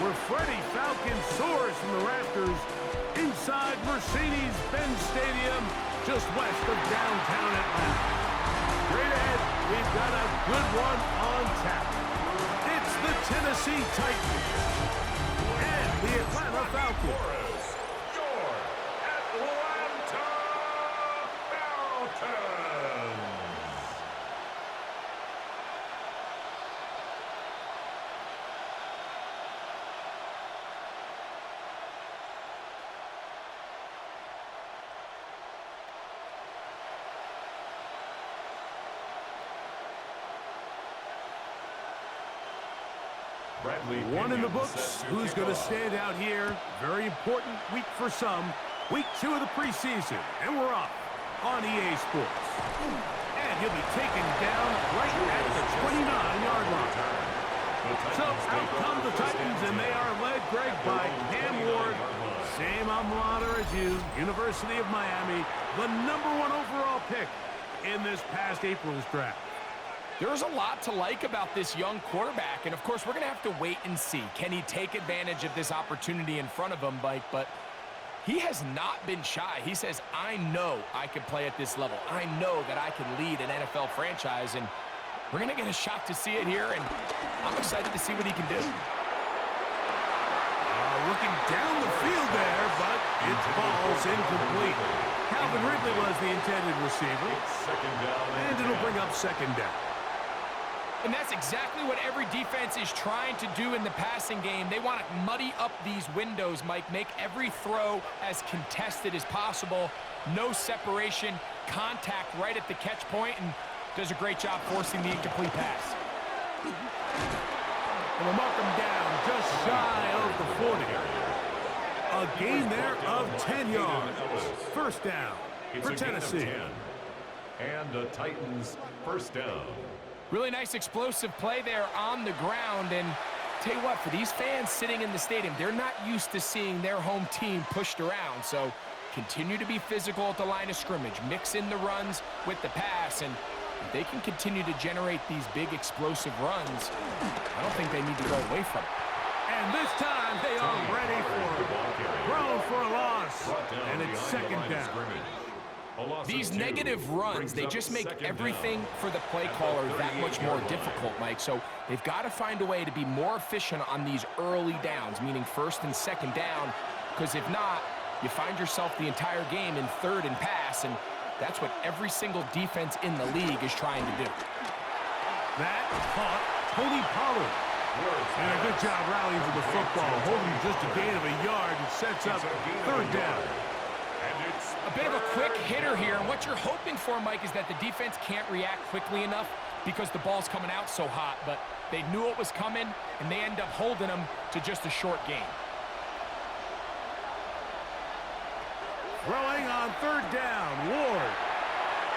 where Freddie Falcon soars from the rafters inside Mercedes-Benz Stadium just west of downtown Atlanta. Straight ahead, we've got a good one on tap. It's the Tennessee Titans and the Atlanta Falcons. Your Atlanta Falcons. One in the books. Who's going to stand out here? Very important week for some. Week 2 of the preseason. And we're off on EA Sports. And he'll be taken down right at the 29-yard line. So out come the Titans, and they are led, Greg, by Cam Ward. Same alma mater as you, University of Miami. The #1 overall pick in this past April's draft. There's a lot to like about this young quarterback, and of course, we're going to have to wait and see. Can he take advantage of this opportunity in front of him, Mike? But he has not been shy. He says, I know I can play at this level. I know that I can lead an NFL franchise, and we're going to get a shot to see it here, and I'm excited to see what he can do. Looking down the field there, but it falls incomplete. Calvin Ridley was the intended receiver, and it'll bring up second down. And that's exactly what every defense is trying to do in the passing game. They want to muddy up these windows, Mike, make every throw as contested as possible. No separation, contact right at the catch point, and does a great job forcing the incomplete pass. And we'll mark him down just shy of the 40. A gain there of 10 yards. First down for Tennessee. And the Titans first down. Really nice explosive play there on the ground. And tell you what, for these fans sitting in the stadium, they're not used to seeing their home team pushed around. So continue to be physical at the line of scrimmage. Mix in the runs with the pass. And if they can continue to generate these big explosive runs, I don't think they need to go away from it. And this time they are ready for it. Thrown for a loss. And it's second down. These negative runs, they just make everything for the play caller that much more difficult, Mike. So they've got to find a way to be more efficient on these early downs, meaning first and second down, because if not, you find yourself the entire game in third and pass, and that's what every single defense in the league is trying to do. That caught Tony Pollard. And a good job rallying for the football, holding just a gain of a yard and sets up third down. A bit of a quick hitter here, and what you're hoping for, Mike, is that the defense can't react quickly enough because the ball's coming out so hot, but they knew it was coming, and they end up holding them to just a short gain. Throwing on third down, Ward.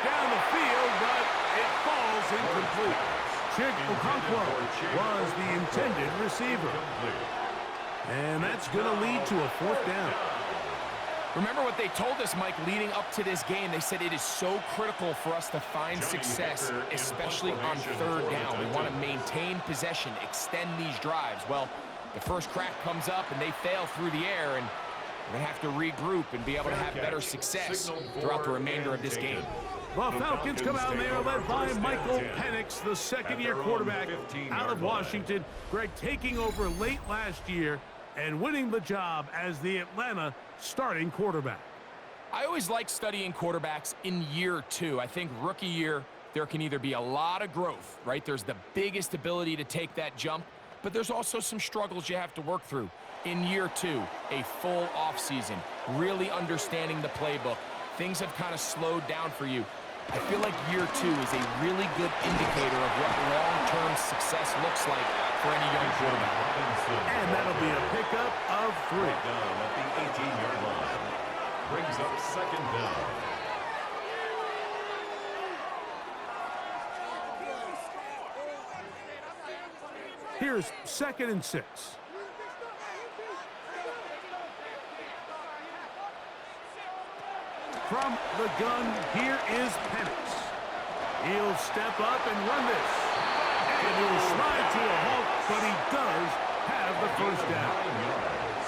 Down the field, but it falls incomplete. Chick Okonkwo was the intended receiver. And that's going to lead to a fourth down. Remember what they told us, Mike, leading up to this game. They said it is so critical for us to find success, especially on third down. We want to maintain possession, extend these drives. Well, the first crack comes up, and they fail through the air, and we're going to have to regroup and be able to have better success throughout the remainder of this game. Well, Falcons come out, and they are led by Michael Penix, the second-year quarterback out of Washington. Greg taking over late last year and winning the job as the Atlanta starting quarterback. I always like studying quarterbacks in year 2. I think rookie year, there can either be a lot of growth, right? There's the biggest ability to take that jump, but there's also some struggles you have to work through. In year 2, a full offseason, really understanding the playbook. Things have kind of slowed down for you. I feel like year 2 is a really good indicator of what long-term success looks like for any young quarterback. And that'll be a pickup of 3. Down at the 18-yard line. Brings up second down. Here's 2nd and 6. From the gun, here is Penix. He'll step up and run this. And he'll slide to a halt, but he does have the first down. 9 yards.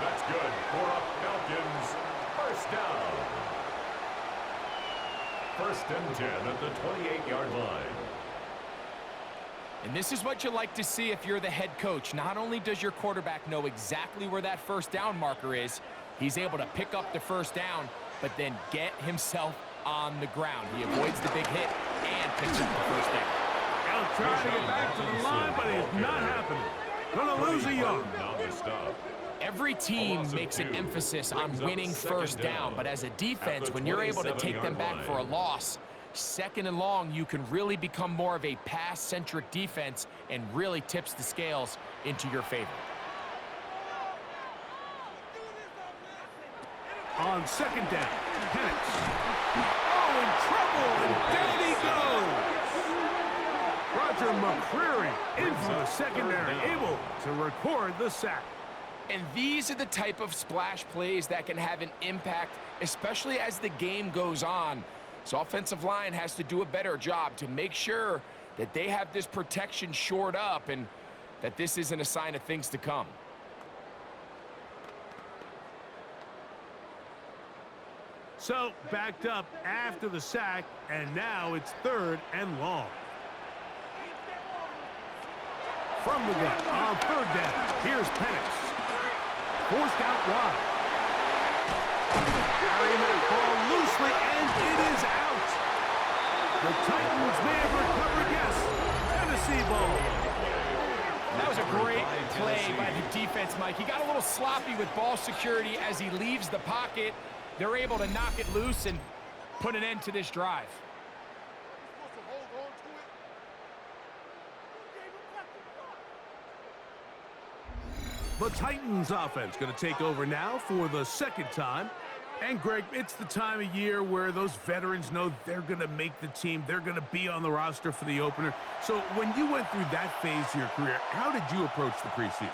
That's good for a Falcons first down. 1st and 10 at the 28-yard line. And this is what you like to see if you're the head coach. Not only does your quarterback know exactly where that first down marker is, he's able to pick up the first down, but then get himself on the ground. He avoids the big hit and picks up the first down. He'll try to get back to the line, but it's not happening. Gonna lose a yard. Every team makes an emphasis on winning first down, but as a defense, when you're able to take them back for a loss, 2nd and long, you can really become more of a pass-centric defense and really tips the scales into your favor. On 2nd down, Penix. Oh, in trouble, and down he goes. Roger McCreary in from the secondary, able to record the sack. And these are the type of splash plays that can have an impact, especially as the game goes on. So offensive line has to do a better job to make sure that they have this protection shored up and that this isn't a sign of things to come. So backed up after the sack, and now it's 3rd and long. From the gun on 3rd down, here's Penix. Forced out wide. Carrying that ball loosely, and it is out. The Titans may have recovered, yes. Tennessee ball. That was a great play by the defense, Mike. He got a little sloppy with ball security as he leaves the pocket. They're able to knock it loose and put an end to this drive. The Titans offense going to take over now for the 2nd time. And, Greg, it's the time of year where those veterans know they're going to make the team. They're going to be on the roster for the opener. So when you went through that phase of your career, how did you approach the preseason?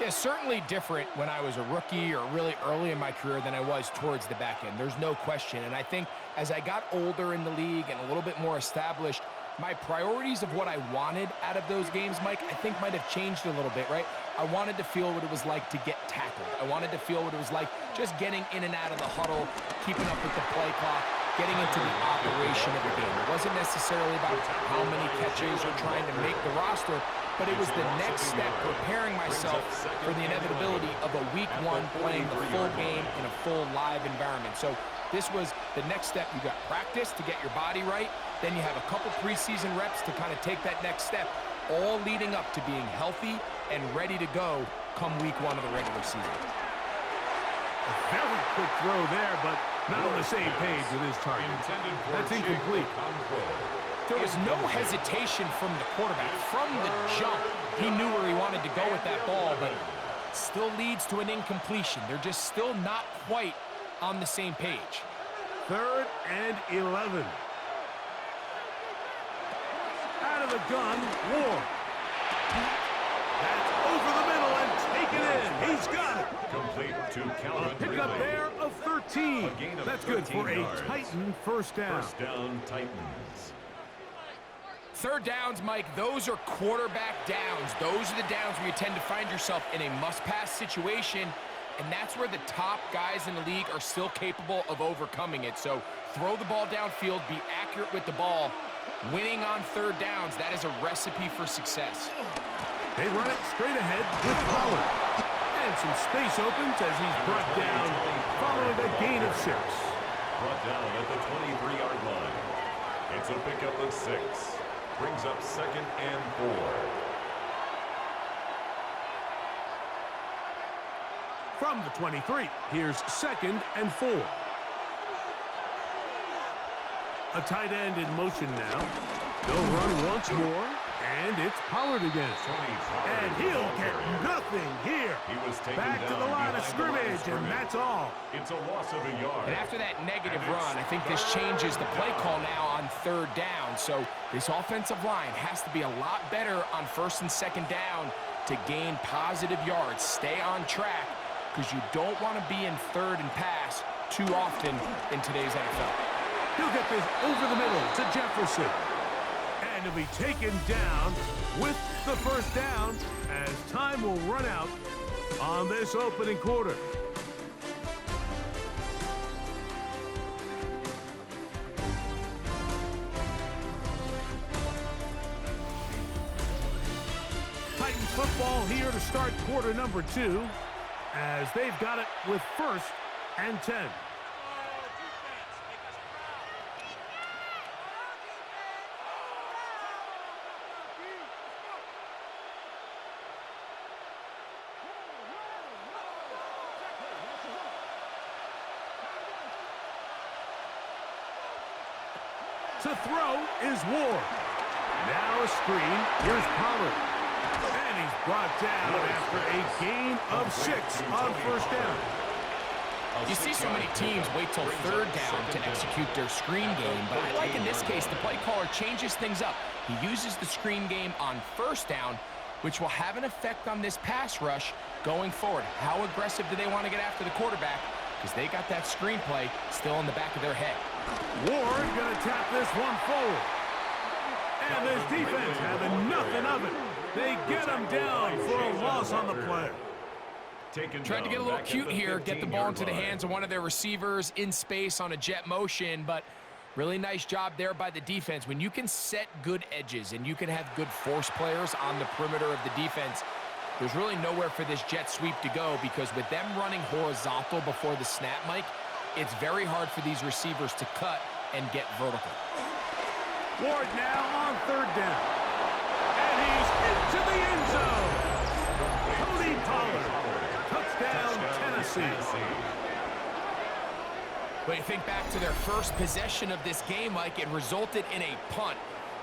Yeah, certainly different when I was a rookie or really early in my career than I was towards the back end. There's no question. And I think as I got older in the league and a little bit more established, my priorities of what I wanted out of those games, Mike, I think might have changed a little bit, right? I wanted to feel what it was like to get tackled. I wanted to feel what it was like just getting in and out of the huddle, keeping up with the play clock, getting into the operation of the game. It wasn't necessarily about how many catches or trying to make the roster, but it was the next step, preparing myself for the inevitability of a week 1 playing the full game in a full live environment. So this was the next step. You got practice to get your body right. Then you have a couple preseason reps to kind of take that next step, all leading up to being healthy and ready to go come week 1 of the regular season. A very quick throw there, but not on the same page with his target. That's incomplete. There was no hesitation from the quarterback. From the jump, he knew where he wanted to go with that ball, but it still leads to an incompletion. They're just still not quite on the same page. 3rd and 11. Out of the gun, Ward. That's over the middle and taken in. He's got it. Complete to Calvin. Pick up there of 13. That's good for a yards. Titan first down. First down, Titans. 3rd downs, Mike, those are quarterback downs. Those are the downs where you tend to find yourself in a must-pass situation, and that's where the top guys in the league are still capable of overcoming it. So throw the ball downfield, be accurate with the ball. Winning on 3rd downs, that is a recipe for success. They run it straight ahead with Pollard. And some space opens as he's brought down following a gain of 6. Brought down at the 23-yard line. It's a pickup of 6. Brings up 2nd and 4. From the 23, here's 2nd and 4. A tight end in motion now. They'll run once more, and it's Pollard again. And he'll get nothing here. He was taken Back to the line of scrimmage, and that's all. It's a loss of a yard. And after that negative run, I think this changes the play call now on 3rd down. So this offensive line has to be a lot better on 1st and 2nd down to gain positive yards. Stay on track, because you don't want to be in 3rd and pass too often in today's NFL. He'll get this over the middle to Jefferson. And he'll be taken down with the first down as as time will run out on this opening quarter. Titans football here to start quarter number 2, as they've got it with 1st and 10. To throw is Ward. Now a screen. Here's Pollard. And he's brought down after a gain of 6 on 1st down. You see so many teams wait till 3rd down to execute their screen game, but I like in this case the play caller changes things up. He uses the screen game on 1st down, which will have an effect on this pass rush going forward. How aggressive do they want to get after the quarterback? Because they got that screenplay still in the back of their head. Ward going to tap this one forward. And this defense having nothing of it. They get him down for a loss on the play. Tried to get a little cute here, get the ball into the hands of one of their receivers in space on a jet motion, but really nice job there by the defense. When you can set good edges and you can have good force players on the perimeter of the defense, there's really nowhere for this jet sweep to go, because with them running horizontal before the snap, Mike, it's very hard for these receivers to cut and get vertical. Ward now on 3rd down. And he's into the end zone. Tony Pollard. Touchdown, Tennessee. But you think back to their first possession of this game, Mike, it resulted in a punt.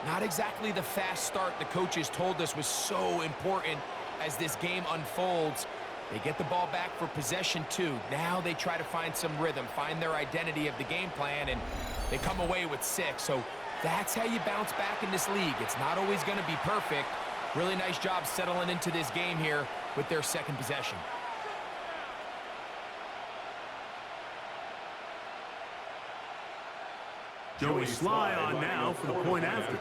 Not exactly the fast start the coaches told us was so important as this game unfolds. They get the ball back for possession 2. Now they try to find some rhythm, find their identity of the game plan, and they come away with 6. So that's how you bounce back in this league. It's not always going to be perfect. Really nice job settling into this game here with their 2nd possession. Joey Sly on now for the point after.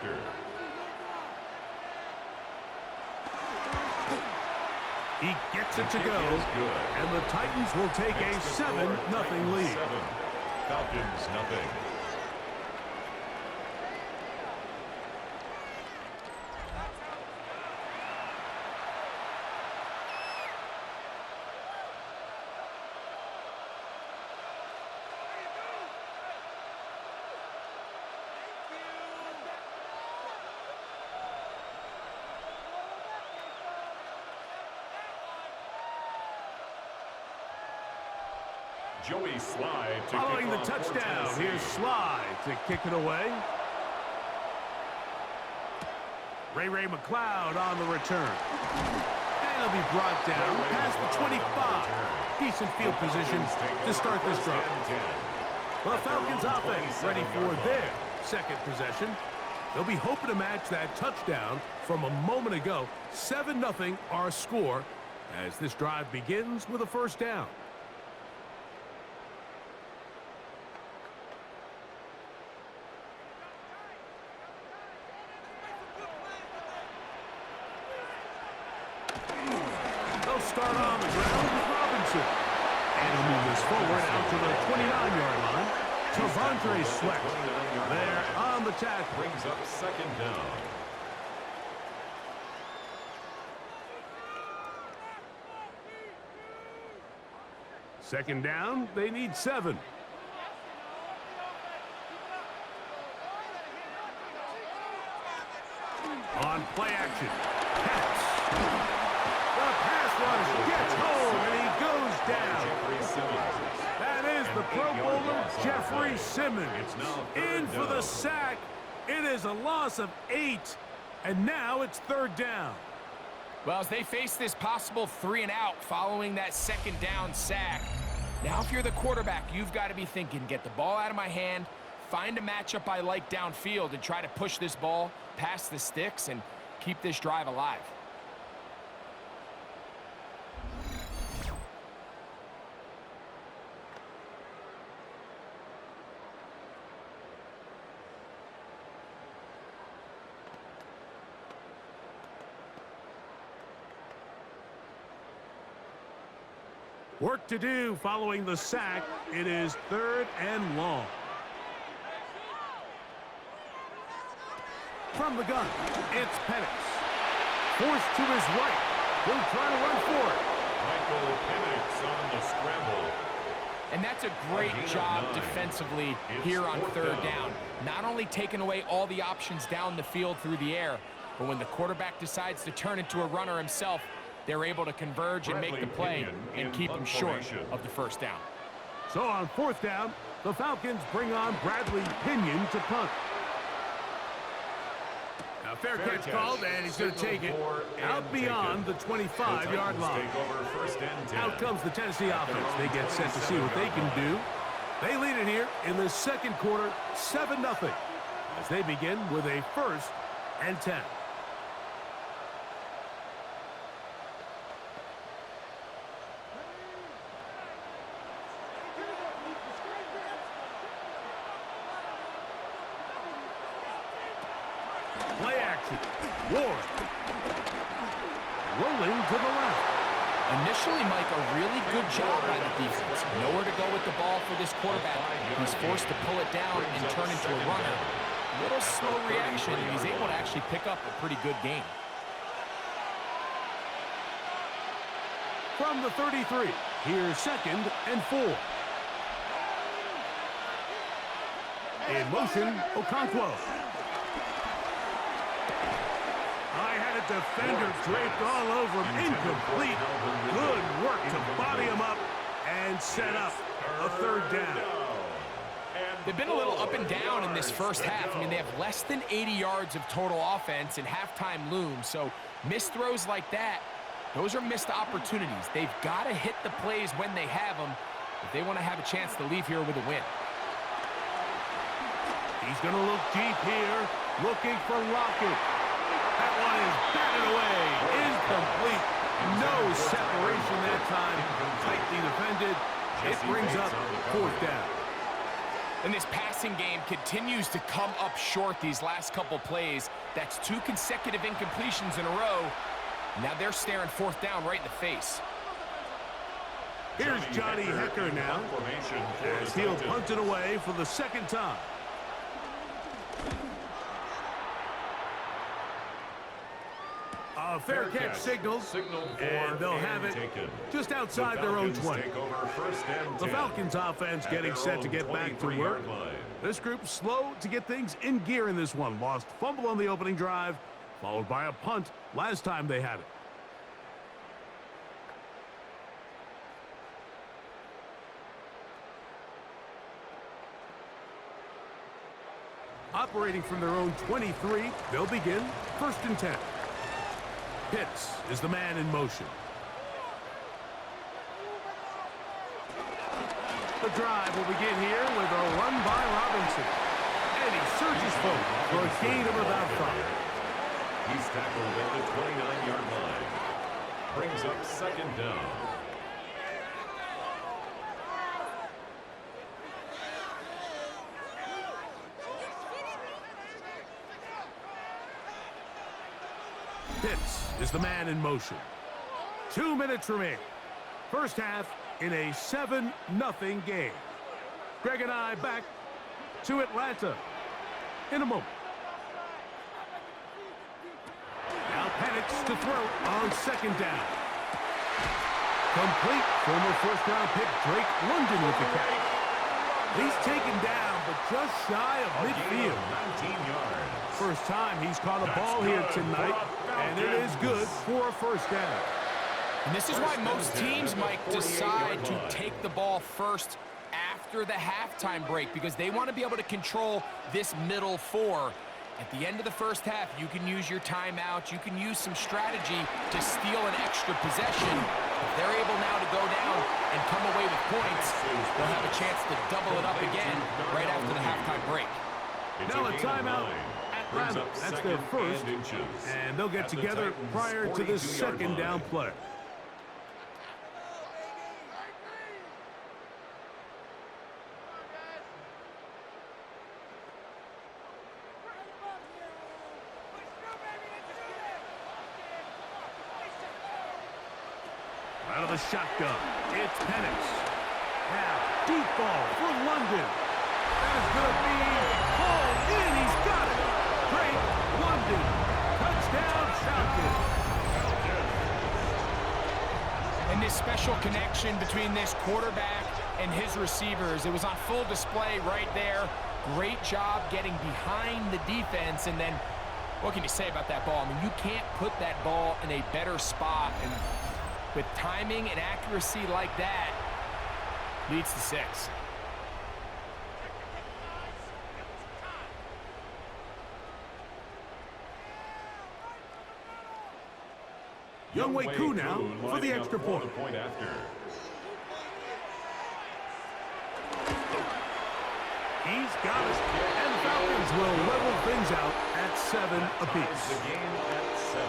He gets it to go, and the Titans will take a 7-0 lead. Falcons, nothing. Joey Sly to following the touchdown. Here's Sly to kick it away. Ray McLeod on the return. And he'll be brought down past the 25. Decent field position to start this drive. The Falcons offense ready for their 2nd possession. They'll be hoping to match that touchdown from a moment ago. 7-0 our score as this drive begins with a 1st down. Start on the ground with Robinson. And he'll move this forward out to the 29-yard line. Tavondre Sweat there on the tackle. Brings up 2nd down. Second down, they need 7. On play action. Pass. Gets home, and he goes down. That is the Pro Bowler, Jeffrey Simmons. In for the sack. It is a loss of 8, and now it's 3rd down. Well, as they face this possible 3 and out following that 2nd down sack, now if you're the quarterback, you've got to be thinking, get the ball out of my hand, find a matchup I like downfield, and try to push this ball past the sticks and keep this drive alive. Work to do following the sack. It is 3rd and long. From the gun, it's Penix. Forced to his right. He'll try to run for it. Michael Penix on the scramble. And that's a great job defensively here on 3rd down. Not only taking away all the options down the field through the air, but when the quarterback decides to turn into a runner himself, they're able to converge and make the play and keep him short of the 1st down. So on 4th down, the Falcons bring on Bradley Pinion to punt. Now fair catch called, and he's going to take it out beyond the 25-yard line. Out comes the Tennessee offense. They get set to see what they can do. They lead it here in the 2nd quarter, 7-0, as they begin with a 1st and 10. Play action. Ward. Rolling to the left. Initially, Mike, a really good job by the defense. Nowhere to go with the ball for this quarterback. He's forced to pull it down and turn into a runner. Little slow reaction, and he's able to actually pick up a pretty good game. From the 33, here's 2nd and 4. In motion, Okonkwo. Defender draped all over him. Incomplete. Good work to body him up and set up a 3rd down. They've been a little up and down in this 1st half. I mean, they have less than 80 yards of total offense and halftime looms. So missed throws like that, those are missed opportunities. They've got to hit the plays when they have them if they want to have a chance to leave here with a win. He's going to look deep here, looking for Lockett. That one is batted away. Incomplete. No separation that time. Tightly defended. It brings up 4th down. And this passing game continues to come up short these last couple plays. That's 2 consecutive incompletions in a row. Now they're staring 4th down right in the face. Here's Johnny Hecker now, as he'll punt it away for the 2nd time. A fair catch signals, and they'll have it just outside their own 20. The Falcons offense getting set to get back to work. This group slow to get things in gear in this one. Lost fumble on the opening drive, followed by a punt last time they had it. Operating from their own 23, they'll begin 1st and 10. Pitts is the man in motion. The drive will begin here with a run by Robinson. And he surges forward for a gain of about 5. He's tackled at the 29-yard line. Brings up 2nd down. Pitts is the man in motion. 2 minutes remain. 1st half in a 7-0 game. Greg and I back to Atlanta in a moment. Now Penix to throw on 2nd down. Complete. Former 1st-round pick Drake London with the catch. He's taken down, but just shy of midfield. 19 yards. First time he's caught a ball here tonight, and it is good for a 1st down. And this is why most teams might decide to take the ball first after the halftime break, because they want to be able to control this middle 4. At the end of the 1st half, you can use your timeout. You can use some strategy to steal an extra possession. If they're able now to go down and come away with points, they'll have a chance to double it up again right after the halftime break. Now a timeout. Atlanta, that's their 1st, and they'll get together prior to this 2nd down play. of the shotgun. It's Penix. Now, deep ball for London. That is going to be hauled in. He's got it. Great London. Touchdown, Falcons. And this special connection between this quarterback and his receivers, it was on full display right there. Great job getting behind the defense. And then, what can you say about that ball? I mean, you can't put that ball in a better spot. And with timing and accuracy like that, leads to 6. WK2 now for the extra point. He's got it. And the Falcons will level things out at 7 apiece. The game at 7.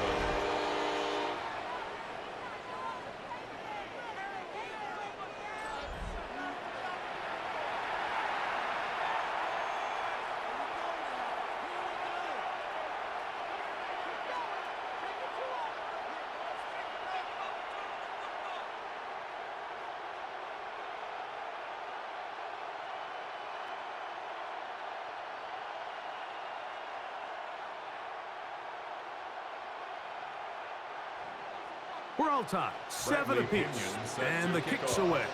We're all tied, 7 apiece, and the kick's away.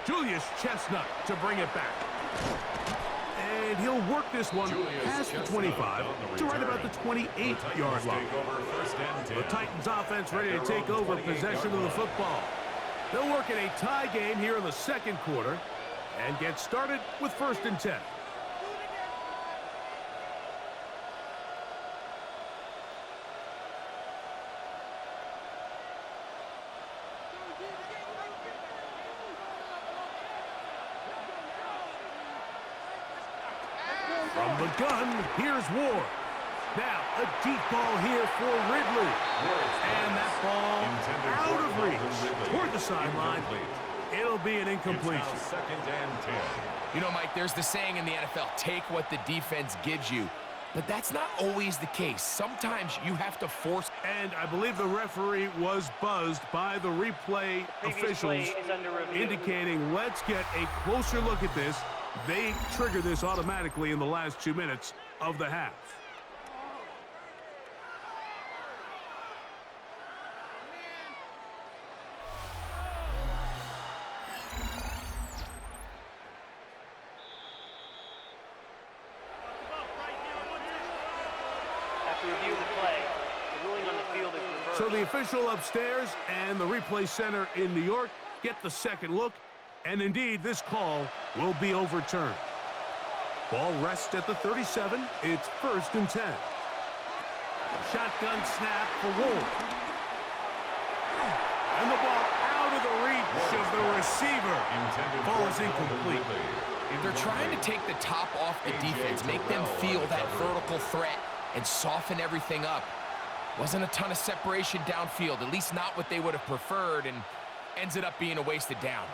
Julius Chestnut to bring it back. And he'll work this one past the 25 to right about the 28-yard line. The Titans offense ready to take over possession of the football. They'll work in a tie game here in the second quarter and get started with 1st and 10. From the gun, here's Ward. Now, a deep ball here for Ridley. And that ball out of reach toward the sideline. It'll be an incompletion. 2nd and 10. You know, Mike, there's the saying in the NFL, take what the defense gives you. But that's not always the case. Sometimes you have to force. And I believe the referee was buzzed by the replay officials indicating, let's get a closer look at this. They trigger this automatically in the last 2 minutes of the half. After reviewing the play, the ruling on the field is reversed. So the official upstairs and the replay center in New York get the second look. And indeed, this call will be overturned. Ball rests at the 37. It's 1st and 10. Shotgun snap for Ward. And the ball out of the reach of the receiver. Ball is incomplete. They're trying to take the top off the defense, make them feel that vertical threat, and soften everything up. Wasn't a ton of separation downfield, at least not what they would have preferred, and ends it up being a wasted down.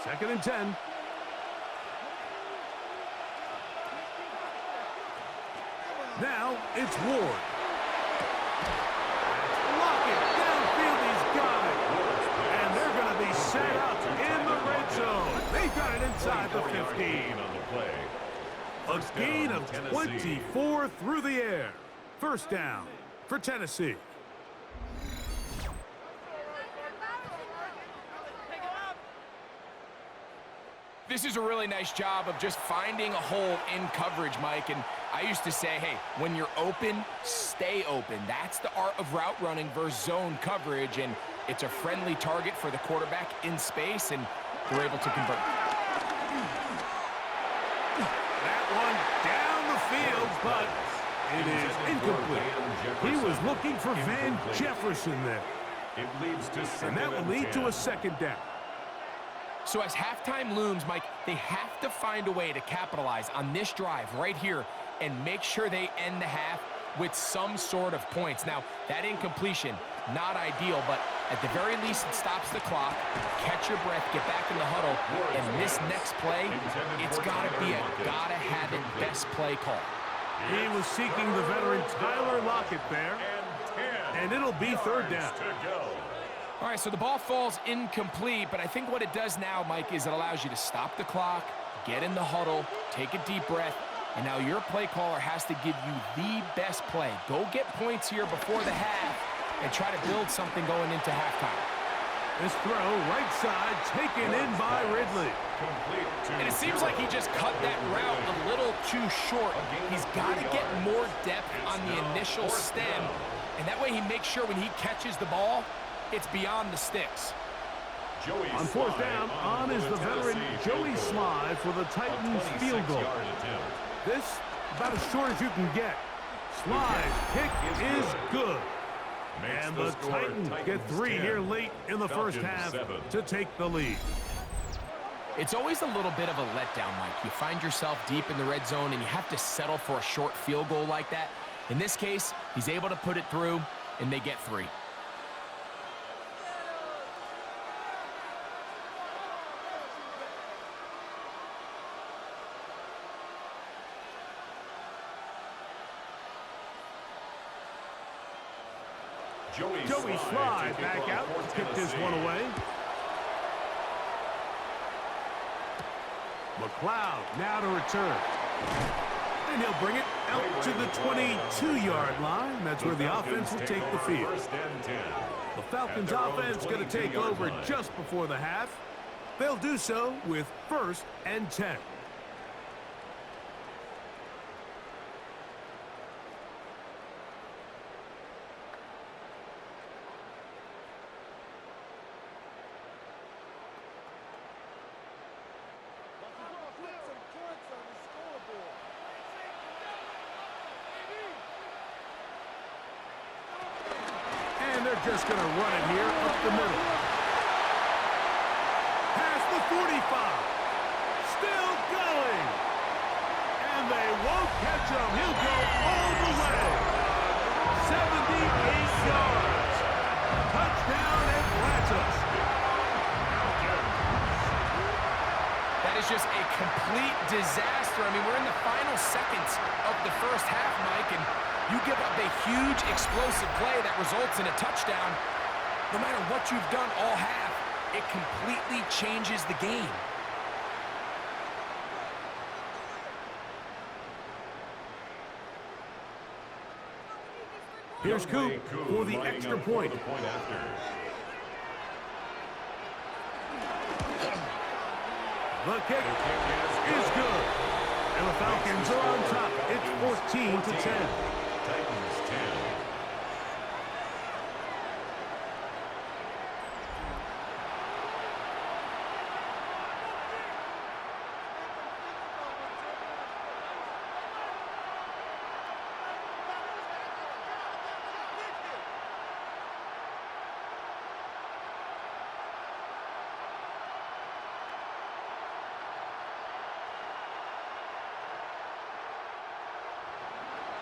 2nd and 10. Now it's Ward. Lockett downfield, he's got it. And they're going to be set up in the red zone. They've got it inside the 15. A gain of 24 through the air. 1st down for Tennessee. This is a really nice job of just finding a hole in coverage, Mike. And I used to say, hey, when you're open, stay open. That's the art of route running versus zone coverage. And it's a friendly target for the quarterback in space, and they're able to convert. That one down the field, but it is incomplete. He was looking for Van Jefferson there. It leads to and that will lead to a 2nd down. So as halftime looms, Mike, they have to find a way to capitalize on this drive right here and make sure they end the half with some sort of points. Now, that incompletion, not ideal, but at the very least, it stops the clock. Catch your breath, get back in the huddle, and this next play, it's got to be a gotta-have-it best play call. He was seeking the veteran Tyler Lockett there. And 10. And it'll be third down. All right, so the ball falls incomplete, but I think what it does now, Mike, is it allows you to stop the clock, get in the huddle, take a deep breath, and now your play caller has to give you the best play. Go get points here before the half and try to build something going into halftime. This throw, right side, taken in by Ridley. And it seems like he just cut that route a little too short. He's got to get more depth on the initial stem, and that way he makes sure when he catches the ball, it's beyond the sticks. On fourth down, on is the veteran Joey Sly for the Titans field goal. This, about as short as you can get. Sly's kick is good. And the Titans get 3 here late in the first half to take the lead. It's always a little bit of a letdown, Mike. You find yourself deep in the red zone and you have to settle for a short field goal like that. In this case, he's able to put it through, and they get 3. Joey Sly back out to kick this one away. McLeod now to return. And he'll bring it out to the 22-yard line. That's where the offense will take the field. The Falcons offense going to take over just before the half. They'll do so with 1st and 10. Just going to run it here up the middle. Past the 45. Still going. And they won't catch him. He'll go all the way. 78 yards. Touchdown Atlanta. That is just a complete disaster. I mean, we're in the final seconds of the first half, Mike, and you give up a huge explosive play that results in a touchdown. No matter what you've done all half, it completely changes the game. Here's Coop for the extra point. The kick is good. And the Falcons are on top. It's 14-10. Titans 10.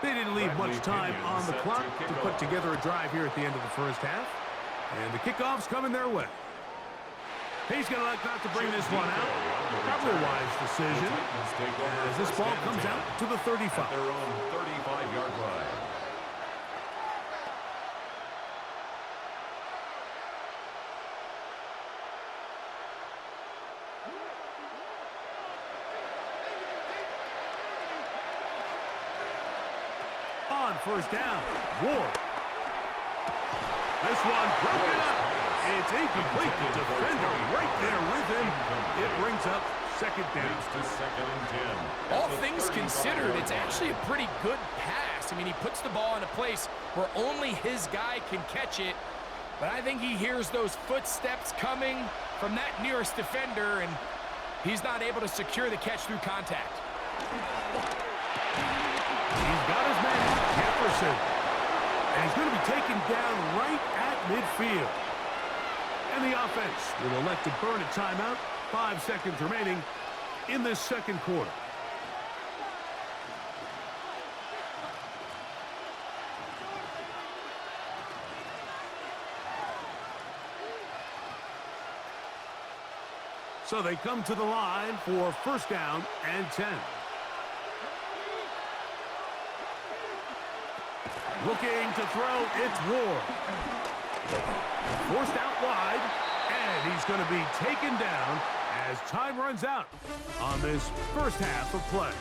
They didn't leave much time on the clock to put together a drive here at the end of the first half. And the kickoff's coming their way. He's going to like not to bring this one out. Probably a wise decision as this ball comes out to the 35. Their own 35-yard line. On first down, Ward. This one broken up. It's incomplete. The defender right there with him. It brings up second down. To 2nd and 10. All things considered, it's actually a pretty good pass. I mean, he puts the ball in a place where only his guy can catch it. But I think he hears those footsteps coming from that nearest defender, and he's not able to secure the catch through contact. He's got his man, Jefferson. And he's going to be taken down right at midfield. And the offense will elect to burn a timeout. 5 seconds remaining in this second quarter. So they come to the line for first down and 10. Looking to throw, it's Ward. Forced out wide, and he's going to be taken down as time runs out on this first half of play.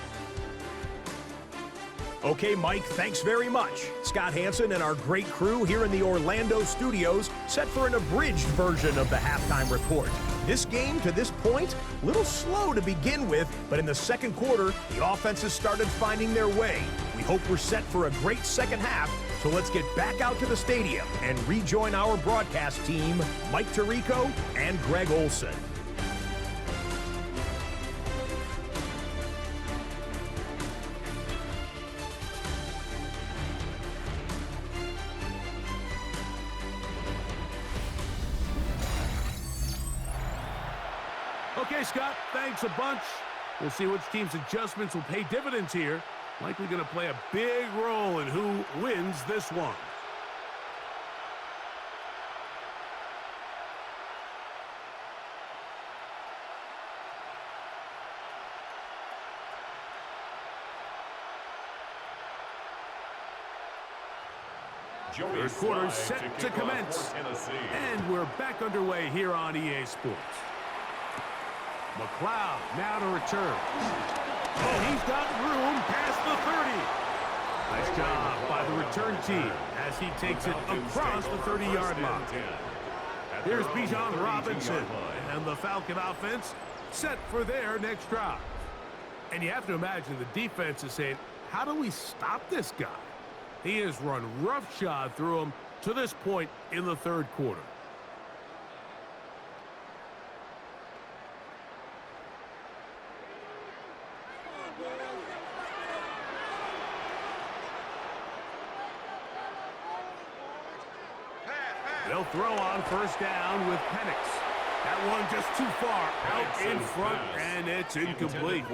Okay, Mike, thanks very much. Scott Hansen and our great crew here in the Orlando studios set for an abridged version of the halftime report. This game, to this point, a little slow to begin with, but in the second quarter, the offenses started finding their way. We hope we're set for a great second half, so let's get back out to the stadium and rejoin our broadcast team, Mike Tirico and Greg Olson. Okay, Scott, thanks a bunch. We'll see which team's adjustments will pay dividends here. Likely going to play a big role in who wins this one. Third quarter set to commence. And we're back underway here on EA Sports. McLeod now to return. Oh, he's got room past the 30. Nice job by the return team as he takes it across the 30-yard line. Here's Bijan Robinson and the Falcon offense set for their next drive. And you have to imagine the defense is saying, how do we stop this guy? He has run roughshod through him to this point in the third quarter. They'll throw on first down with Penix. That one just too far out in front, and it's incomplete.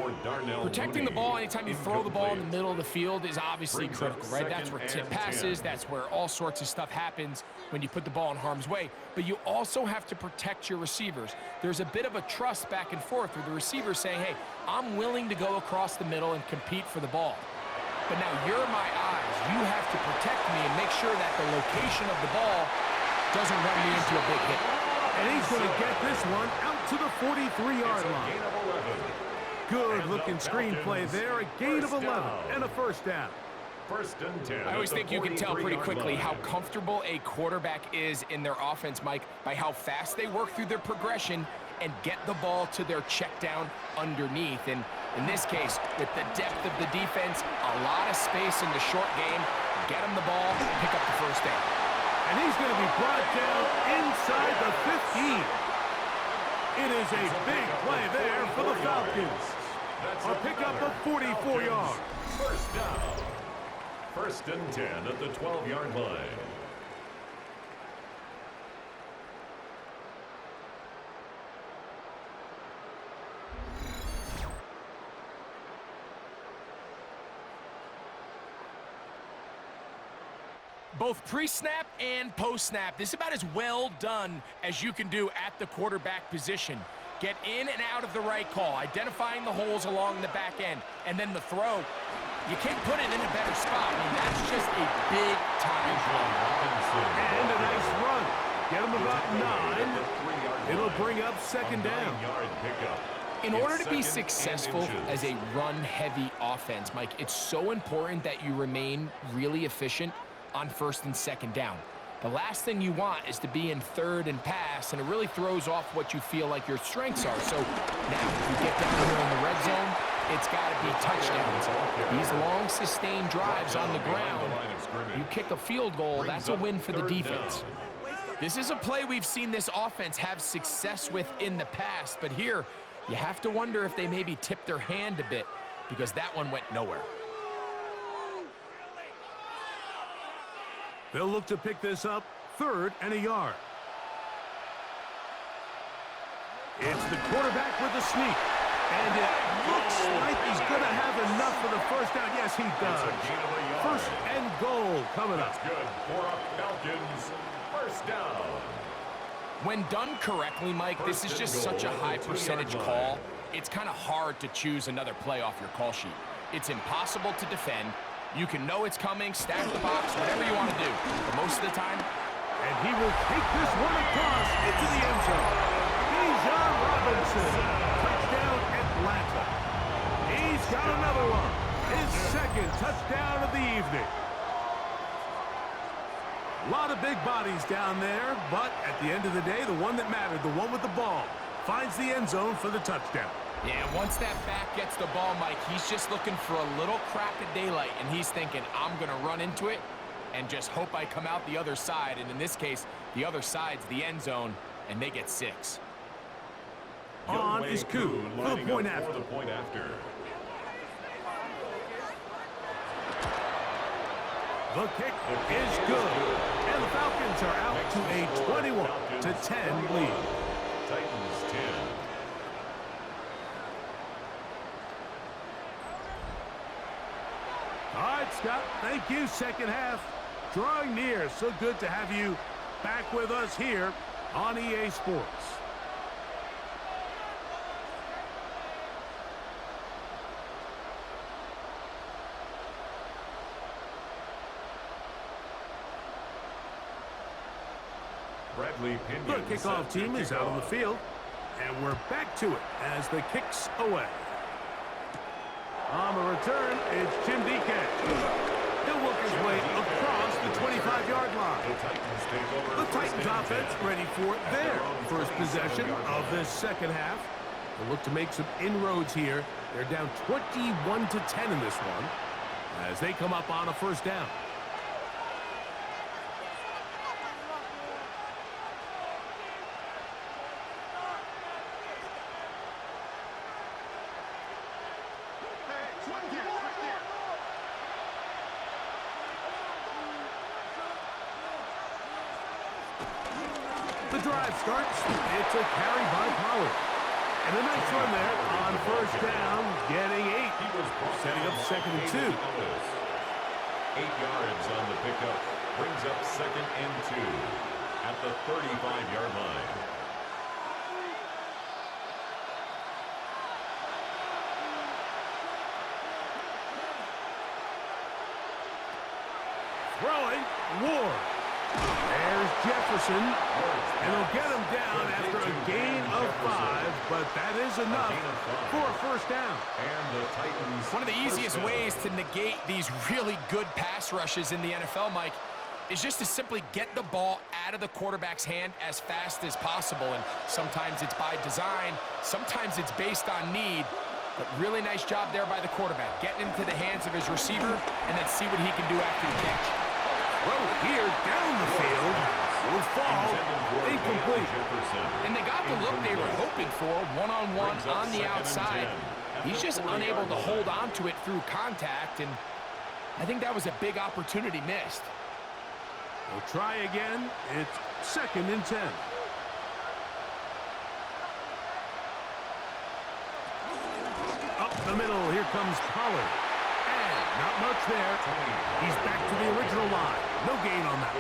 Protecting the ball anytime you throw the ball in the middle of the field is obviously critical, right? That's where tip passes, that's where all sorts of stuff happens when you put the ball in harm's way. But you also have to protect your receivers. There's a bit of a trust back and forth where the receiver's saying, hey, I'm willing to go across the middle and compete for the ball. But now you're my eyes. You have to protect me and make sure that the location of the ball doesn't run me into a big hit. And he's going to get this one out to the 43-yard line. Good-looking screenplay there. A gain of 11 and a first down. First and 10. I always think you can tell pretty quickly how comfortable a quarterback is in their offense, Mike, by how fast they work through their progression and get the ball to their check down underneath. And in this case, with the depth of the defense, a lot of space in the short game, get them the ball, pick up the first down. And he's going to be brought down inside the 15. It is a big play there for the Falcons. A pickup of 44 yards. First down. First and 10 at the 12-yard line. Both pre-snap and post-snap, this is about as well done as you can do at the quarterback position. Get in and out of the right call, identifying the holes along the back end, and then the throw. You can't put it in a better spot. I mean, that's just a big-time play. And a nice run. Get him about 9. It'll bring up second down. In order to be successful as a run-heavy offense, Mike, it's so important that you remain really efficient on first and second down. The last thing you want is to be in third and pass, and it really throws off what you feel like your strengths are. So now you get down here in the red zone, it's got to be touchdowns. These long, sustained drives on the ground, you kick a field goal, that's a win for the defense. This is a play we've seen this offense have success with in the past, but here you have to wonder if they maybe tipped their hand a bit because that one went nowhere. They'll look to pick this up, 3rd and a yard. It's the quarterback with the sneak. And it looks like he's going to have enough for the first down. Yes, he does. First and goal coming up. That's good for a Falcons first down. When done correctly, Mike, this is just such a high percentage call. It's kind of hard to choose another play off your call sheet. It's impossible to defend. You can know it's coming, stack the box, whatever you want to do. But most of the time... And he will take this one across into the end zone. Bijan Robinson, touchdown Atlanta. He's got another one. His second touchdown of the evening. A lot of big bodies down there, but at the end of the day, the one that mattered, the one with the ball, finds the end zone for the touchdown. Yeah, once that back gets the ball, Mike, he's just looking for a little crack of daylight, and he's thinking, I'm going to run into it and just hope I come out the other side. And in this case, the other side's the end zone, and they get 6. On is Koo for the point after. The kick is good. And the Falcons are out to a 21-10 lead. Titans 10. All right, Scott, thank you. Second half drawing near. So good to have you back with us here on EA Sports. The kickoff team is out on the field, and we're back to it as the kick's away. On the return, it's Jim DK. He'll work his way across the 25-yard line. The Titans offense ready for their first possession of this second half. They'll look to make some inroads here. They're down 21-10 in this one as they come up on a first down. The drive starts. It's a carry by Pollard. And a nice run there on first down, getting 8. Setting up 2nd and 2. 8 yards on the pickup. Brings up 2nd and 2 at the 35-yard line. Throwing, Ward. There's Jefferson, and they'll get him down after a gain of 5, but that is enough for a first down. And the Titans. One of the easiest ways to negate these really good pass rushes in the NFL, Mike, is just to simply get the ball out of the quarterback's hand as fast as possible. And sometimes it's by design, sometimes it's based on need. But really nice job there by the quarterback, getting into the hands of his receiver, and then see what he can do after the catch. Throw here down the field will fall incomplete. And they got the look they were hoping for, one-on-one on the outside. He's just unable to hold on to it through contact, and I think that was a big opportunity missed. We'll try again. It's 2nd and 10. Up the middle, here comes Pollard. And not much there. He's back to the original line. No gain on that.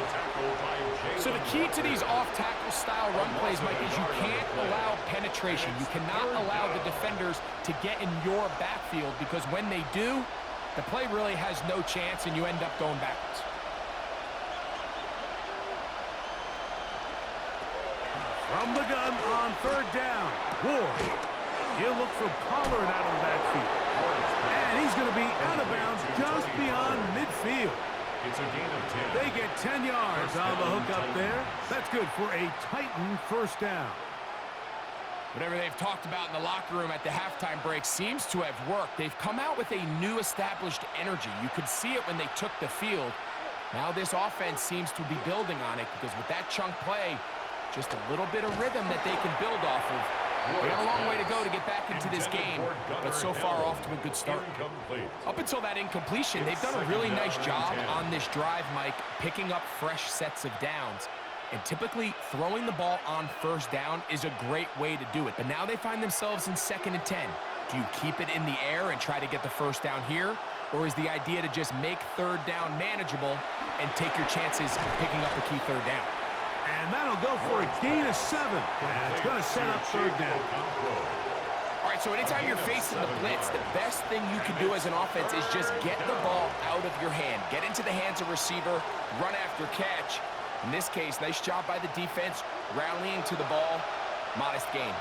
So the key to these off-tackle style run plays, Mike, is you can't allow penetration. You cannot allow the defenders to get in your backfield, because when they do, the play really has no chance and you end up going backwards. From the gun on 3rd down. Ward. He'll look for Pollard out of the backfield. And he's going to be out of bounds just beyond midfield. It's a gain of 10. They get 10 yards on the hook up there. That's good for a Titan first down. Whatever they've talked about in the locker room at the halftime break seems to have worked. They've come out with a new established energy. You could see it when they took the field. Now this offense seems to be building on it, because with that chunk play, just a little bit of rhythm that they can build off of. They have a long way to go to get back into this game, but so far off to a good start. Up until that incompletion, they've done a really nice job on this drive, Mike, picking up fresh sets of downs. And typically, throwing the ball on first down is a great way to do it. But now they find themselves in 2nd and 10. Do you keep it in the air and try to get the first down here? Or is the idea to just make 3rd down manageable and take your chances picking up a key 3rd down? And that'll go for a gain of 7. And it's going to set up 3rd down. All right, right, so anytime you're facing the blitz, the best thing you can do as an offense is just get the ball out of your hand. Get into the hands of receiver, run after catch. In this case, nice job by the defense, rallying to the ball. Modest gain.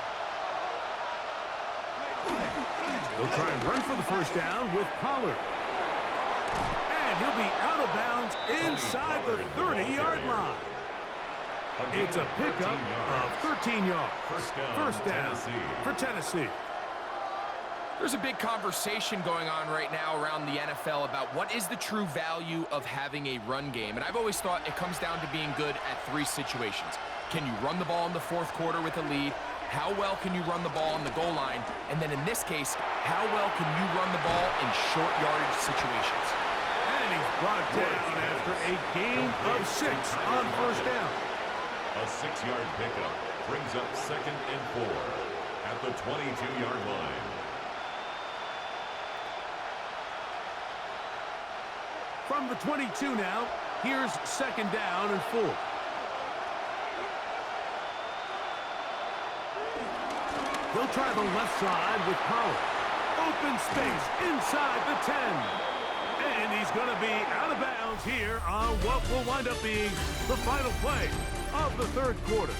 They'll try and run for the first down with Pollard. And he'll be out of bounds inside the 30-yard line. It's a pickup of 13 yards. First down for Tennessee. There's a big conversation going on right now around the NFL about what is the true value of having a run game. And I've always thought it comes down to being good at three situations. Can you run the ball in the fourth quarter with a lead? How well can you run the ball on the goal line? And then in this case, how well can you run the ball in short yardage situations? And he's brought down after a gain of 6 on first down. A 6-yard pickup brings up 2nd and 4 at the 22-yard line. From the 22 now, here's 2nd down and 4. He'll try the left side with Pollard. Open space inside the 10. And he's going to be out of bounds here on what will wind up being the final play of the third quarter.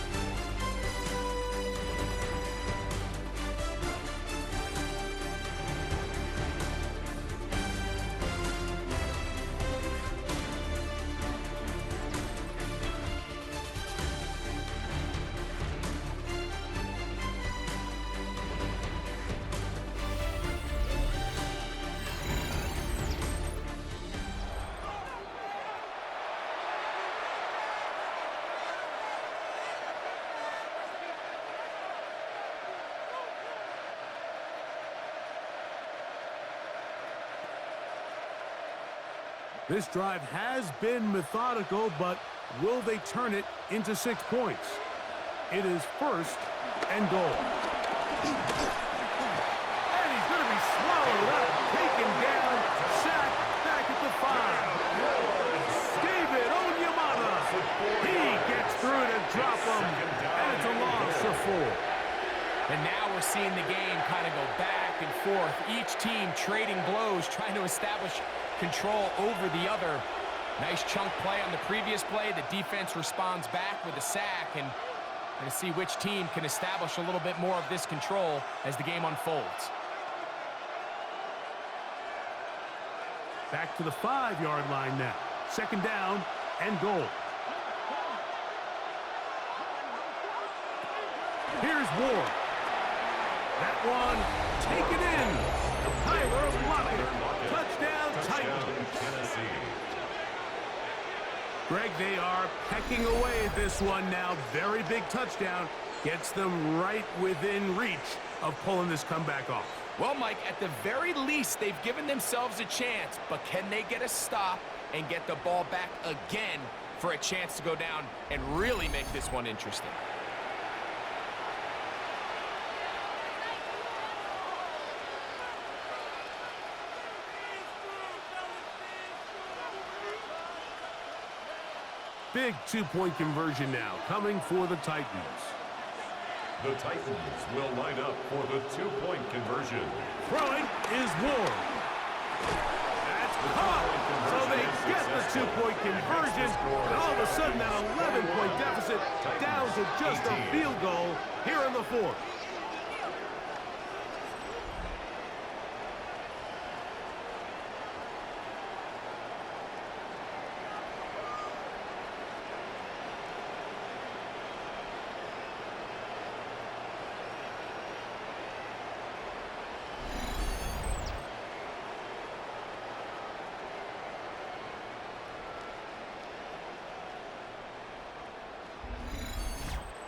This drive has been methodical, but will they turn it into 6 points? It is 1st and goal. And he's going to be swallowed up, taken down, sacked back at the 5. David Onyemata. He gets through to drop him, and it's a loss of 4. And now we're seeing the game kind of go back and forth. Each team trading blows, trying to establish control over the other. Nice chunk play on the previous play. The defense responds back with a sack, and we're going to see which team can establish a little bit more of this control as the game unfolds. Back to the 5-yard line now. 2nd down and goal. Here's Ward. That one taken in. Tyler Lockett. Touchdown Titans. Greg, they are pecking away at this one now. Very big touchdown. Gets them right within reach of pulling this comeback off. Well, Mike, at the very least, they've given themselves a chance, but can they get a stop and get the ball back again for a chance to go down and really make this one interesting? Big 2-point conversion now coming for the Titans. The Titans will line up for the 2-point conversion. Throwing is Ward. That's caught. So they get the 2-point conversion. And all of a sudden, that 11-point deficit down to just a field goal here in the 4th.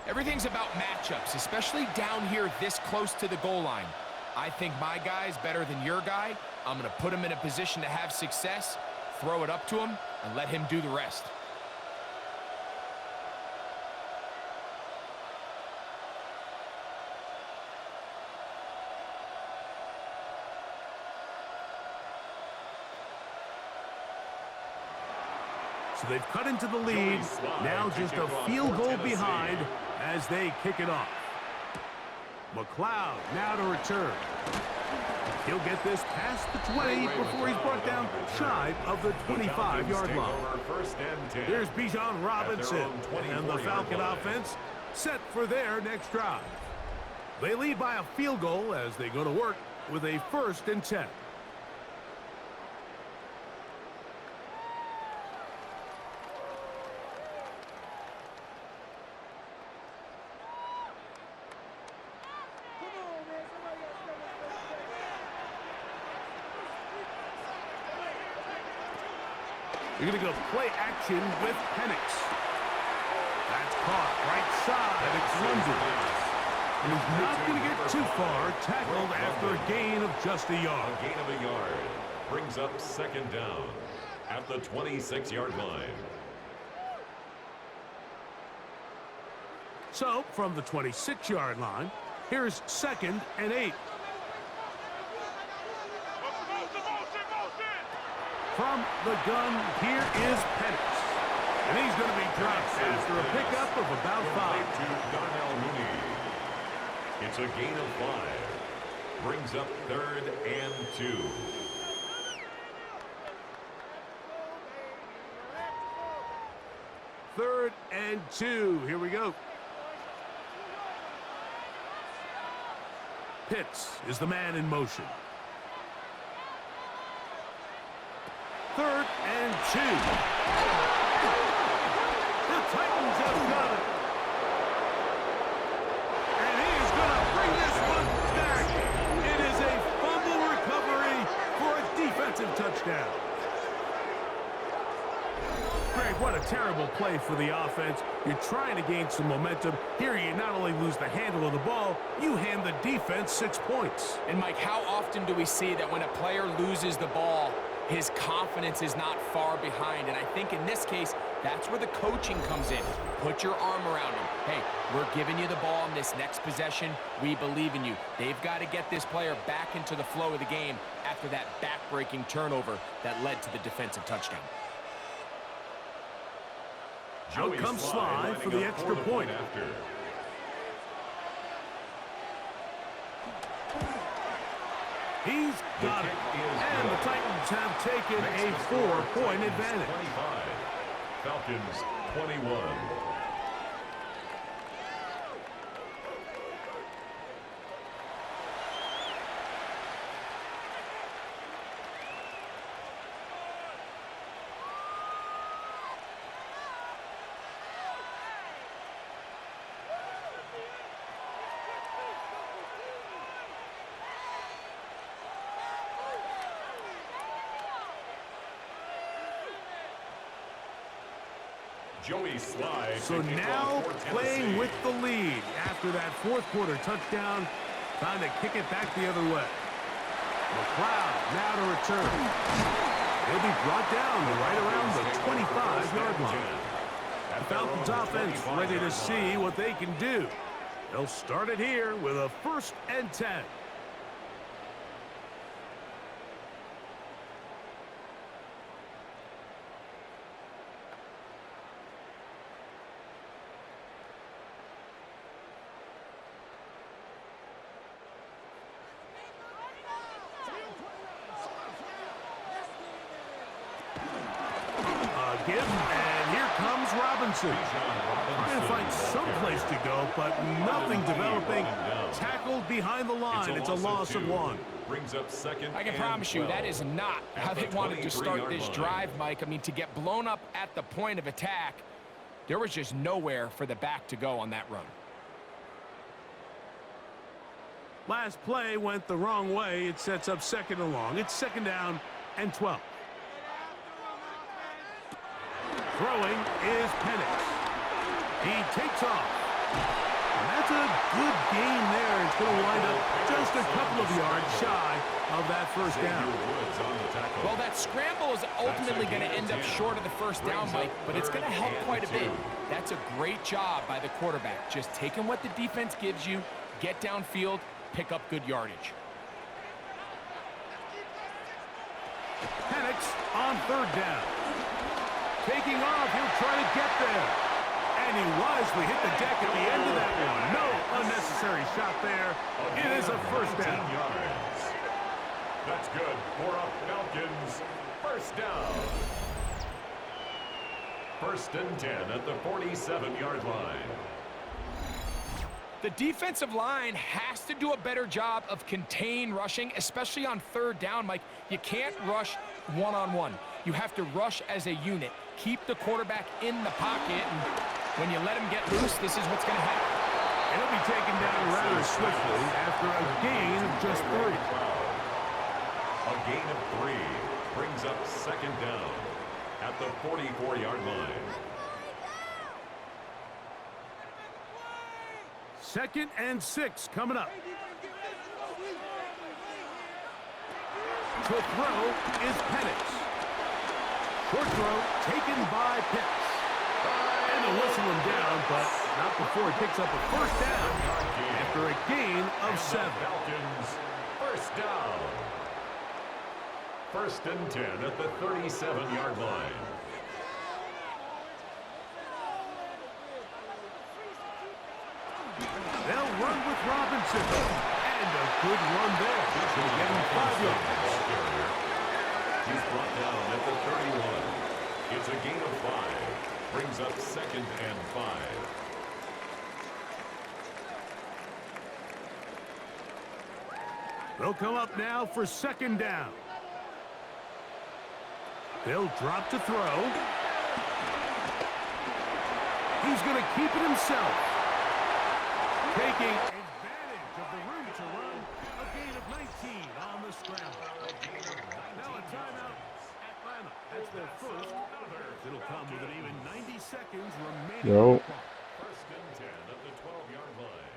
Everything's about matchups, especially down here this close to the goal line. I think my guy's better than your guy. I'm going to put him in a position to have success, throw it up to him, and let him do the rest. So they've cut into the lead. Now just a field goal behind as they kick it off. McLeod now to return. He'll get this past the 20 before he's brought down shy of the 25-yard line. Here's Bijan Robinson, and the Falcon offense set for their next drive. They lead by a field goal as they go to work with a 1st and 10. You're going to go play action with Penix. That's caught right side. It's London. And he's not going to get too far. Tackled after a gain of just a yard. A gain of a yard brings up 2nd down at the 26-yard line. So, from the 26-yard line, here's 2nd and 8. From the gun, here is Penix. And he's going to be dropped after a pickup of about 5. It's a gain of 5. Brings up 3rd and 2. Third and 2. Here we go. Pitts is the man in motion. 3rd and 2. The Titans have got it. And he's going to bring this one back. It is a fumble recovery for a defensive touchdown. Greg, what a terrible play for the offense. You're trying to gain some momentum. Here you not only lose the handle of the ball, you hand the defense 6 points. And Mike, how often do we see that when a player loses the ball, his confidence is not far behind? And I think in this case, that's where the coaching comes in. Put your arm around him. Hey, we're giving you the ball in this next possession. We believe in you. They've got to get this player back into the flow of the game after that back-breaking turnover that led to the defensive touchdown. Out comes Sly for the extra point. He's got it. And the Titans have taken a 4-point advantage. 25. Falcons 21. Joey Sly. So now playing with the lead after that 4th quarter touchdown, trying to kick it back the other way. McLeod now to return. He'll be brought down right around the 25-yard line. The Falcons offense ready to see what they can do. They'll start it here with a 1st and 10. And here comes Robinson. Trying to find some place to go, but nothing developing. Tackled behind the line. It's a loss of 1. Brings up 2nd. I can promise you that is not how they wanted to start this drive, Mike. I mean, to get blown up at the point of attack, there was just nowhere for the back to go on that run. Last play went the wrong way. It sets up 2nd and long. It's 2nd down and 12. Throwing is Penix. He takes off. And that's a good gain there. It's going to wind up just a couple of yards shy of that 1st down. Well, that scramble is ultimately going to end up short of the 1st down, Mike, but it's going to help quite a bit. That's a great job by the quarterback. Just taking what the defense gives you, get downfield, pick up good yardage. Penix on 3rd down. Taking off, he'll try to get there. And he wisely hit the deck at the end of that one. No unnecessary unnecessary shot there. It is a first down. Yards. That's good for a Falcons first down. 1st and 10 at the 47-yard line. The defensive line has to do a better job of contain rushing, especially on 3rd down, Mike. You can't rush one-on-one. You have to rush as a unit. Keep the quarterback in the pocket, and when you let him get loose, this is what's going to happen. And he'll be taken down rather swiftly after a gain of just 3. A gain of 3 brings up 2nd down at the 44-yard line. 2nd and 6 coming up. To throw is Penix. Short throw taken by Pitts. And they'll whistle him down, but not before he picks up a first down after a gain of 7. Falcons first down. 1st and 10 at the 37-yard line. They'll run with Robinson. And a good run there. Should get him 5 yards. He's brought down at the 31. It's a gain of 5. Brings up 2nd and 5. They'll come up now for 2nd down. They'll drop to throw. He's going to keep it himself. Taking advantage of the room to run. A gain of 19 on the scramble. Now a timeout. Atlanta. That's their first. It'll come with an even 90 seconds remaining. Yo. 1st and 10 at the 12-yard line.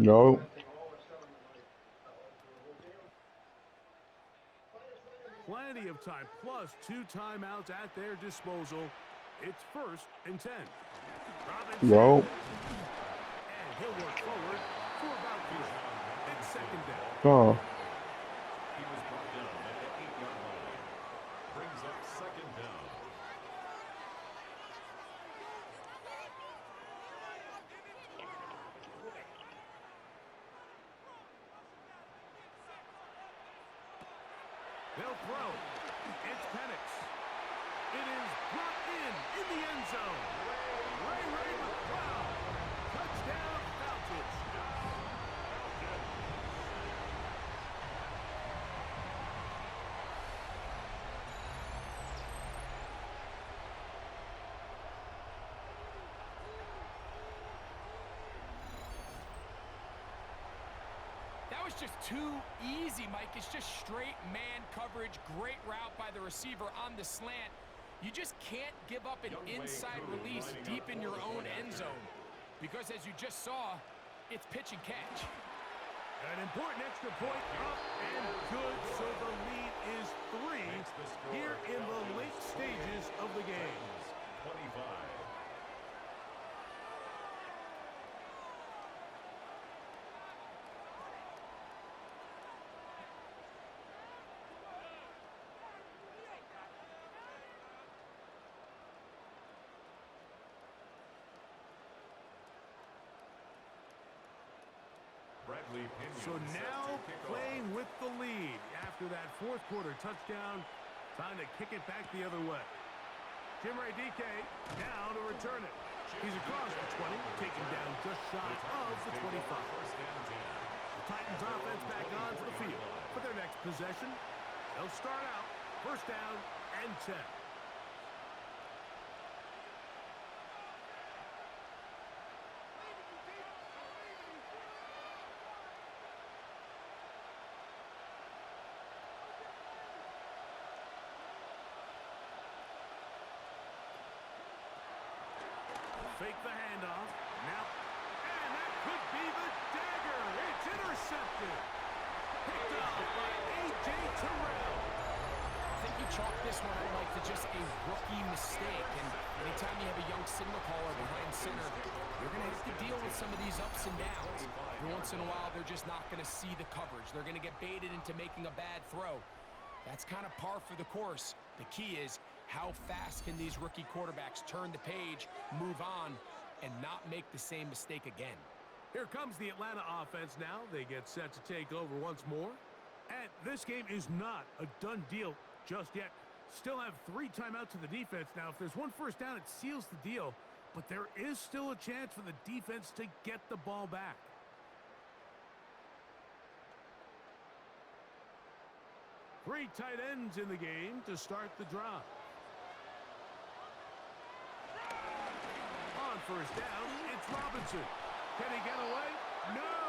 No. Plenty of time, plus 2 timeouts at their disposal. It's 1st and 10. Robinson. No. And he'll work forward for about 3. It's 2nd down. Oh. He was brought down at the 8-yard line. Brings up 2nd down. They'll throw. It's Penix. It is brought in the end zone. Ray McCloud. Touchdown, Falcons. That was just too easy, Mike. It's just straight man coverage. Great route by the receiver on the slant. You just can't give up an inside release deep in your own end zone. Because as you just saw, it's pitch and catch. An important extra point up and good, so the lead is 3 here in the late stages of the game. 25. So now playing with the lead after that 4th quarter touchdown. Time to kick it back the other way. Jimmy DK now to return it. He's across the 20, taken down just shy of the 25. The Titans offense back onto the field for their next possession. They'll start out 1st down and 10. Fake the handoff. Now, and that could be the dagger. It's intercepted. Picked up by A.J. Terrell. I think you chalk this one up, Mike, to just a rookie mistake. And anytime you have a young signal caller behind center, you're going to have to deal with some of these ups and downs. Every once in a while, they're just not going to see the coverage. They're going to get baited into making a bad throw. That's kind of par for the course. The key is, how fast can these rookie quarterbacks turn the page, move on, and not make the same mistake again. Here comes the Atlanta offense now. They get set to take over once more. And this game is not a done deal just yet. Still have 3 timeouts to the defense. Now, if there's one first down, it seals the deal. But there is still a chance for the defense to get the ball back. Three tight ends in the game to start the drive. On first down, it's Robinson. Can he get away? No!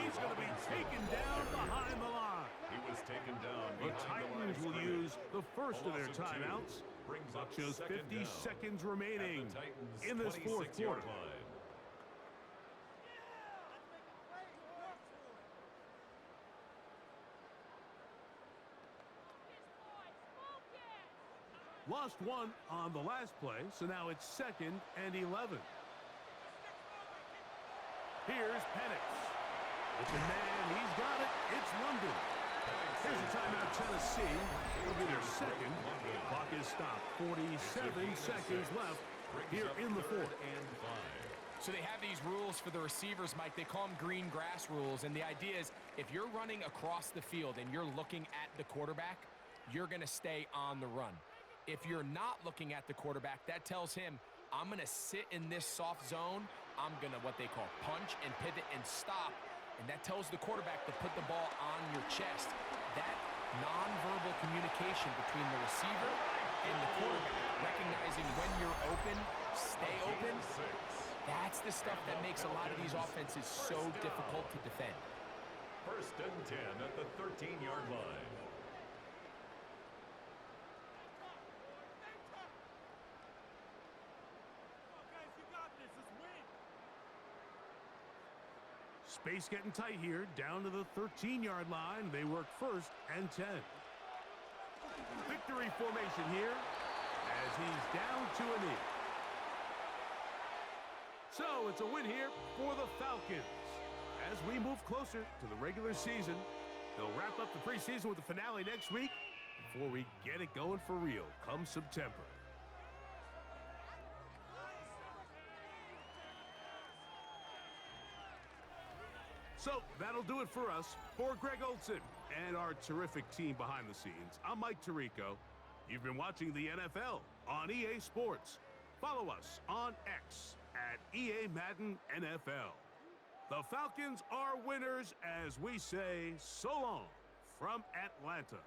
He's going to be taken down behind the line. He was taken down. The Titans will use the first of their timeouts. Just 50 seconds remaining in this fourth quarter. Lost one on the last play, so now it's 2nd and 11. Here's Penix. With the man, he's got it. It's London. Here's a timeout, Tennessee. It'll be their second. Clock is stopped. 47 seconds left here in the fourth. So they have these rules for the receivers, Mike. They call them green grass rules. And the idea is if you're running across the field and you're looking at the quarterback, you're going to stay on the run. If you're not looking at the quarterback, that tells him, I'm going to sit in this soft zone. I'm going to what they call punch and pivot and stop. And that tells the quarterback to put the ball on your chest. That nonverbal communication between the receiver and the quarterback, recognizing when you're open, stay open, that's the stuff that makes a lot of these offenses so difficult to defend. 1st and 10 at the 13-yard line. Space getting tight here, down to the 13-yard line. They work 1st and 10. Victory formation here as he's down to a knee. So it's a win here for the Falcons. As we move closer to the regular season, they'll wrap up the preseason with the finale next week before we get it going for real come September. So that'll do it for us. For Greg Olson and our terrific team behind the scenes, I'm Mike Tirico. You've been watching the NFL on EA Sports. Follow us on X at EA Madden NFL. The Falcons are winners as we say so long from Atlanta.